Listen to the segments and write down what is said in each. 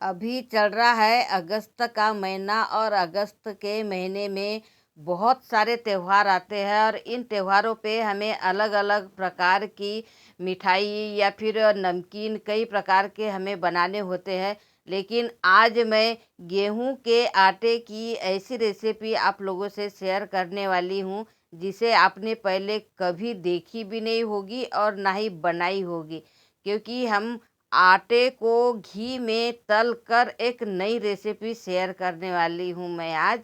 अभी चल रहा है अगस्त का महीना और अगस्त के महीने में बहुत सारे त्योहार आते हैं और इन त्योहारों पे हमें अलग अलग प्रकार की मिठाई या फिर नमकीन कई प्रकार के हमें बनाने होते हैं। लेकिन आज मैं गेहूं के आटे की ऐसी रेसिपी आप लोगों से शेयर करने वाली हूं जिसे आपने पहले कभी देखी भी नहीं होगी और ना ही बनाई होगी, क्योंकि हम आटे को घी में तल कर एक नई रेसिपी शेयर करने वाली हूँ मैं आज।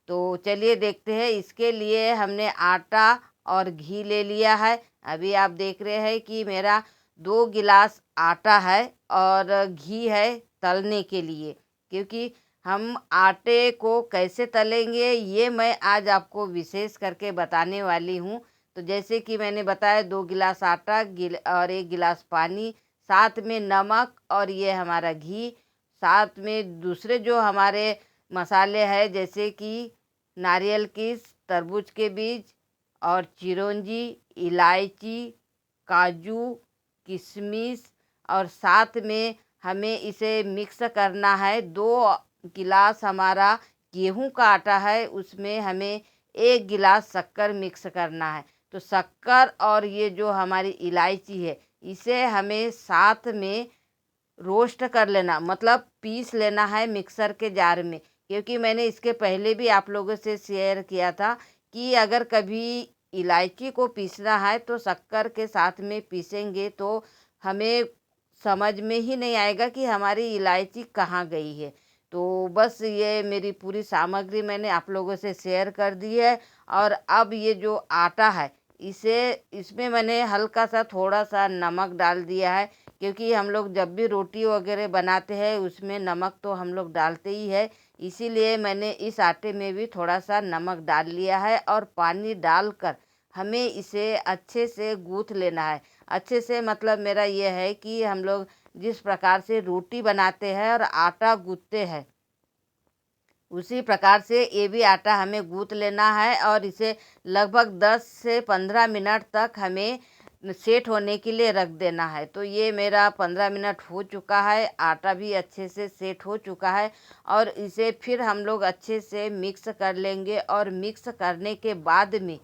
तो चलिए देखते हैं। इसके लिए हमने आटा और घी ले लिया है। अभी आप देख रहे हैं कि मेरा 2 गिलास आटा है और घी है तलने के लिए, क्योंकि हम आटे को कैसे तलेंगे ये मैं आज आपको विशेष करके बताने वाली हूँ। तो जैसे कि मैंने बताया 2 गिलास आटा और 1 गिलास पानी, साथ में नमक और ये हमारा घी, साथ में दूसरे जो हमारे मसाले हैं जैसे कि नारियल की, तरबूज के बीज और चिरौंजी, इलायची, काजू, किशमिश, और साथ में हमें इसे मिक्स करना है। 2 गिलास हमारा गेहूं का आटा है, उसमें हमें 1 गिलास शक्कर मिक्स करना है। तो शक्कर और ये जो हमारी इलायची है इसे हमें साथ में रोस्ट कर लेना, मतलब पीस लेना है मिक्सर के जार में। क्योंकि मैंने इसके पहले भी आप लोगों से शेयर किया था कि अगर कभी इलायची को पीसना है तो शक्कर के साथ में पीसेंगे तो हमें समझ में ही नहीं आएगा कि हमारी इलायची कहाँ गई है। तो बस ये मेरी पूरी सामग्री मैंने आप लोगों से शेयर कर दी है। और अब ये जो आटा है इसे इसमें मैंने हल्का सा थोड़ा सा नमक डाल दिया है, क्योंकि हम लोग जब भी रोटी वगैरह बनाते हैं उसमें नमक तो हम लोग डालते ही है। इसीलिए मैंने इस आटे में भी थोड़ा सा नमक डाल लिया है और पानी डालकर हमें इसे अच्छे से गूँथ लेना है। अच्छे से मतलब मेरा ये है कि हम लोग जिस प्रकार से रोटी बनाते हैं और आटा गूँथते हैं उसी प्रकार से ये भी आटा हमें गूँथ लेना है और इसे लगभग 10 से 15 मिनट तक हमें सेट होने के लिए रख देना है। तो ये मेरा 15 मिनट हो चुका है, आटा भी अच्छे से सेट हो चुका है और इसे फिर हम लोग अच्छे से मिक्स कर लेंगे। और मिक्स करने के बाद में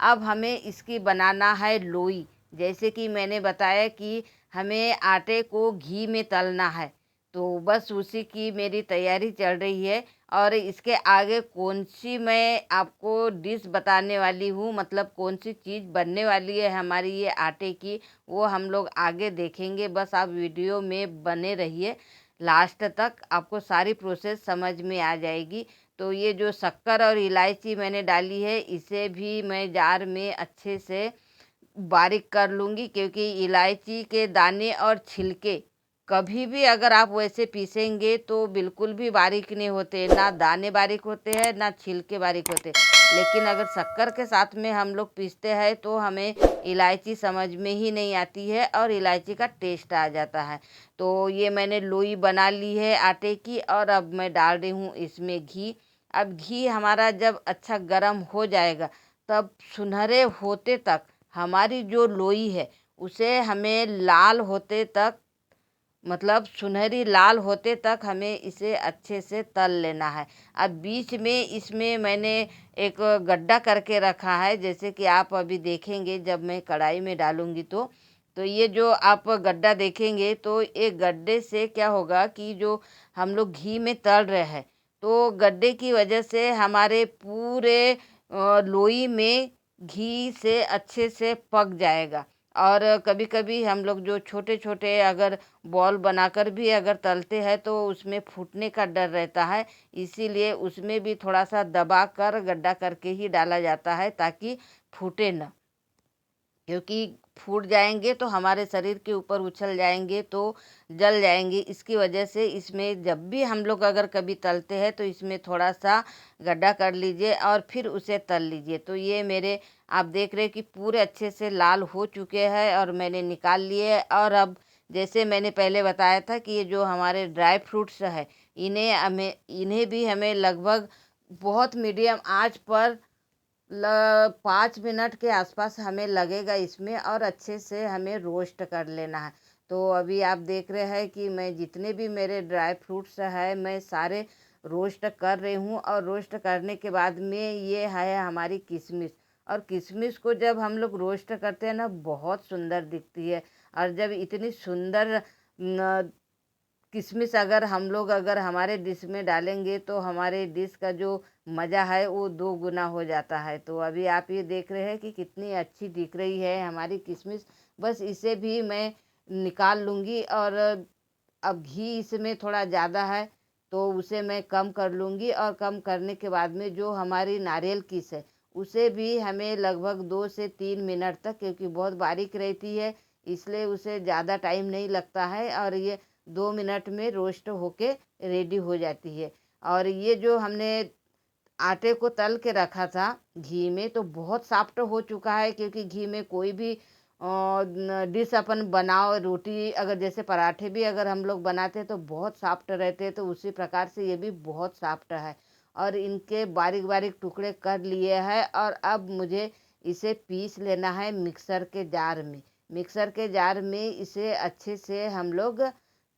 अब हमें इसकी बनाना है लोई। जैसे कि मैंने बताया कि हमें आटे को घी में तलना है, तो बस उसी की मेरी तैयारी चल रही है। और इसके आगे कौन सी मैं आपको डिश बताने वाली हूँ, मतलब कौन सी चीज़ बनने वाली है हमारी ये आटे की, वो हम लोग आगे देखेंगे। बस आप वीडियो में बने रहिए, लास्ट तक आपको सारी प्रोसेस समझ में आ जाएगी। तो ये जो शक्कर और इलायची मैंने डाली है इसे भी मैं जार में अच्छे से बारीक कर लूँगी, क्योंकि इलायची के दाने और छिलके कभी भी अगर आप वैसे पीसेंगे तो बिल्कुल भी बारीक नहीं होते, ना दाने बारीक होते हैं ना छिलके बारीक होते। लेकिन अगर शक्कर के साथ में हम लोग पीसते हैं तो हमें इलायची समझ में ही नहीं आती है और इलायची का टेस्ट आ जाता है। तो ये मैंने लोई बना ली है आटे की और अब मैं डाल रही हूँ इसमें घी। अब घी हमारा जब अच्छा गर्म हो जाएगा तब सुनहरे होते तक हमारी जो लोई है उसे हमें लाल होते तक, मतलब सुनहरी लाल होते तक हमें इसे अच्छे से तल लेना है। अब बीच में इसमें मैंने एक गड्ढा करके रखा है, जैसे कि आप अभी देखेंगे जब मैं कढ़ाई में डालूंगी तो ये जो आप गड्ढा देखेंगे तो एक गड्ढे से क्या होगा कि जो हम लोग घी में तल रहे हैं तो गड्ढे की वजह से हमारे पूरे लोई में घी से अच्छे से पक जाएगा। और कभी कभी हम लोग जो छोटे छोटे अगर बॉल बनाकर भी अगर तलते हैं तो उसमें फूटने का डर रहता है। इसीलिए उसमें भी थोड़ा सा दबा कर गड्ढा करके ही डाला जाता है ताकि फूटे ना, क्योंकि फूट जाएंगे तो हमारे शरीर के ऊपर उछल जाएंगे तो जल जाएंगे। इसकी वजह से इसमें जब भी हम लोग अगर कभी तलते हैं तो इसमें थोड़ा सा गड्ढा कर लीजिए और फिर उसे तल लीजिए। तो ये मेरे आप देख रहे हैं कि पूरे अच्छे से लाल हो चुके हैं और मैंने निकाल लिए। और अब जैसे मैंने पहले बताया था कि ये जो हमारे ड्राई फ्रूट्स है इन्हें भी हमें लगभग बहुत मीडियम आंच पर 5 मिनट के आसपास हमें लगेगा इसमें, और अच्छे से हमें रोस्ट कर लेना है। तो अभी आप देख रहे हैं कि मैं जितने भी मेरे ड्राई फ्रूट्स है मैं सारे रोस्ट कर रही हूँ। और रोस्ट करने के बाद में ये है हमारी किशमिश। और किशमिश को जब हम लोग रोस्ट करते हैं ना बहुत सुंदर दिखती है। और जब इतनी सुंदर किशमिश अगर हमारे डिश में डालेंगे तो हमारे डिश का जो मज़ा है वो दो गुना हो जाता है। तो अभी आप ये देख रहे हैं कि कितनी अच्छी दिख रही है हमारी किशमिश। बस इसे भी मैं निकाल लूँगी। और अब घी इसमें थोड़ा ज़्यादा है तो उसे मैं कम कर लूँगी। और कम करने के बाद में जो हमारी नारियल किस है उसे भी हमें लगभग 2 से 3 मिनट तक, क्योंकि बहुत बारीक रहती है इसलिए उसे ज़्यादा टाइम नहीं लगता है। और ये 2 मिनट में रोस्ट होके रेडी हो जाती है। और ये जो हमने आटे को तल के रखा था घी में तो बहुत सॉफ्ट हो चुका है, क्योंकि घी में कोई भी डिश अपन बनाओ, रोटी अगर जैसे पराठे भी अगर हम लोग बनाते हैं तो बहुत सॉफ्ट रहते हैं, तो उसी प्रकार से ये भी बहुत सॉफ्ट है। और इनके बारीक बारीक टुकड़े कर लिए हैं। और अब मुझे इसे पीस लेना है मिक्सर के जार में। मिक्सर के जार में इसे अच्छे से हम लोग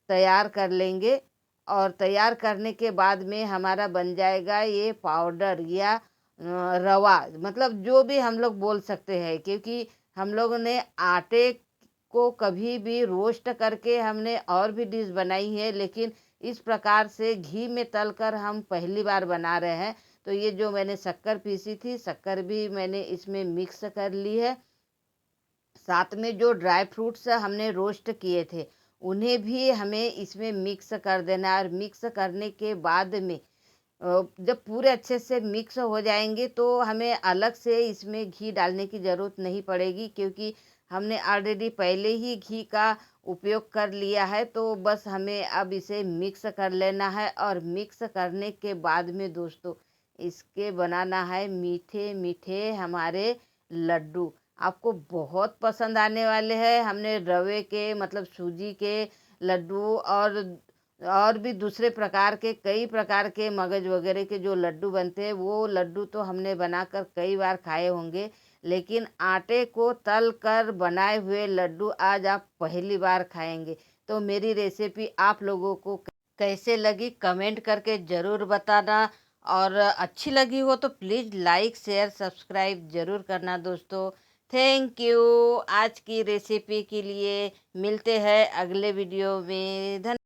तैयार कर लेंगे। और तैयार करने के बाद में हमारा बन जाएगा ये पाउडर या रवा, मतलब जो भी हम लोग बोल सकते हैं, क्योंकि हम लोगों ने आटे को कभी भी रोस्ट करके हमने और भी डिश बनाई है, लेकिन इस प्रकार से घी में तलकर हम पहली बार बना रहे हैं। तो ये जो मैंने शक्कर पीसी थी, शक्कर भी मैंने इसमें मिक्स कर ली है। साथ में जो ड्राई फ्रूट्स हमने रोस्ट किए थे उन्हें भी हमें इसमें मिक्स कर देना है। और मिक्स करने के बाद में जब पूरे अच्छे से मिक्स हो जाएंगे तो हमें अलग से इसमें घी डालने की ज़रूरत नहीं पड़ेगी, क्योंकि हमने ऑलरेडी पहले ही घी का उपयोग कर लिया है। तो बस हमें अब इसे मिक्स कर लेना है। और मिक्स करने के बाद में दोस्तों इसके बनाना है मीठे मीठे हमारे लड्डू। आपको बहुत पसंद आने वाले हैं। हमने रवे के मतलब सूजी के लड्डू और भी दूसरे प्रकार के कई प्रकार के मगज वगैरह के जो लड्डू बनते हैं वो लड्डू तो हमने बनाकर कई बार खाए होंगे, लेकिन आटे को तल कर बनाए हुए लड्डू आज आप पहली बार खाएंगे। तो मेरी रेसिपी आप लोगों को कैसे लगी कमेंट करके ज़रूर बताना। और अच्छी लगी हो तो प्लीज़ लाइक शेयर सब्सक्राइब ज़रूर करना दोस्तों। थैंक यू आज की रेसिपी के लिए। मिलते हैं अगले वीडियो में। धन्यवाद।